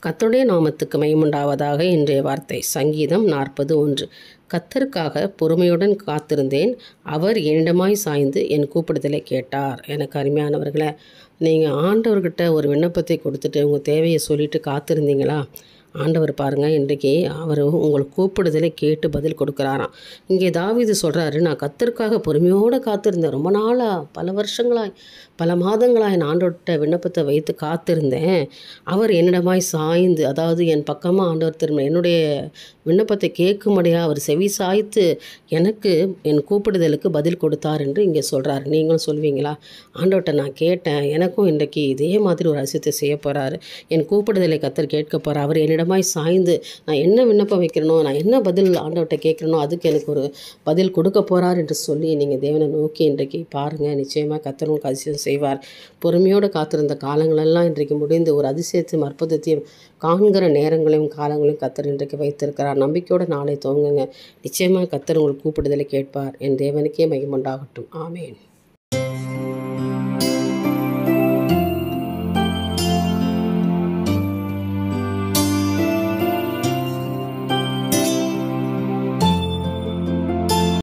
கர்த்தருடைய நாமத்துக்கு மகிமையுண்டாவதாக. இன்றைய வார்த்தை சங்கீதம் 40:1. கர்த்தருக்காக பொறுமையுடன் காத்திருந்தேன், அவர் என்னிடமாய் சாய்ந்து என் கூப்பிடுதலை கேட்டார். எனக்கு அருமையானவர்களே, நீங்கள் ஆண்டவர்கிட்ட ஒரு விண்ணப்பத்தை கொடுத்துட்டு உங்கள் தேவையை சொல்லிவிட்டு காத்திருந்தீங்களா? ஆண்டவர் பாருங்கள், இன்றைக்கி அவர் உங்கள் கூப்பிடுதலை கேட்டு பதில் கொடுக்குறாராம். இங்கே தாவீது சொல்கிறாரு, நான் கர்த்தருக்காக பொறுமையோடு காத்திருந்தேன். ரொம்ப நாளாக, பல வருஷங்களாய், பல மாதங்களாய் நான் ஆண்டவர்கிட்ட விண்ணப்பத்தை வைத்து காத்திருந்தேன். அவர் என்னிடமாய் சாய்ந்து, அதாவது என் பக்கமாக ஆண்டவர் திரும்ப என்னுடைய விண்ணப்பத்தை கேட்கும்படியாக அவர் செவி சாய்த்து எனக்கு என் கூப்பிடுதலுக்கு பதில் கொடுத்தார் என்று இங்கே சொல்கிறார். நீங்களும் சொல்வீங்களா? ஆண்டவர்கிட்ட நான் கேட்டேன், எனக்கும் இன்றைக்கி இதே மாதிரி ஒரு அதிசயத்தை செய்ய போகிறாரு. என் கூப்பிடுதலை கர்த்தர் கேட்க போகிறார். அவர் என்னிடமாய் சாய்ந்து நான் என்ன விண்ணப்பம் வைக்கிறனோ, நான் என்ன பதில் ஆண்டவர்கிட்ட கேட்குறனோ அதுக்கு எனக்கு ஒரு பதில் கொடுக்க போகிறார் என்று சொல்லி நீங்கள் தேவனை நோக்கி இன்றைக்கு பாருங்கள். நிச்சயமாக கர்த்தர் உங்களுக்கு அதிசயம் செய்வார். பொறுமையோடு காத்திருந்த காலங்களெல்லாம் இன்றைக்கு முடிந்து ஒரு அதிசயத்தையும் அற்புதத்தையும் காண்கிற நேரங்களையும் காலங்களையும் கர்த்தர் இன்றைக்கு வைத்திருக்கிறார். நம்பிக்கையோடு நாளை துவங்குங்க. நிச்சயமாக கர்த்தர் உங்களுக்கு கூப்பிடுதலை கேட்பார். என் தேவனுக்கே மகிமை உண்டாகட்டும். ஆமேன்.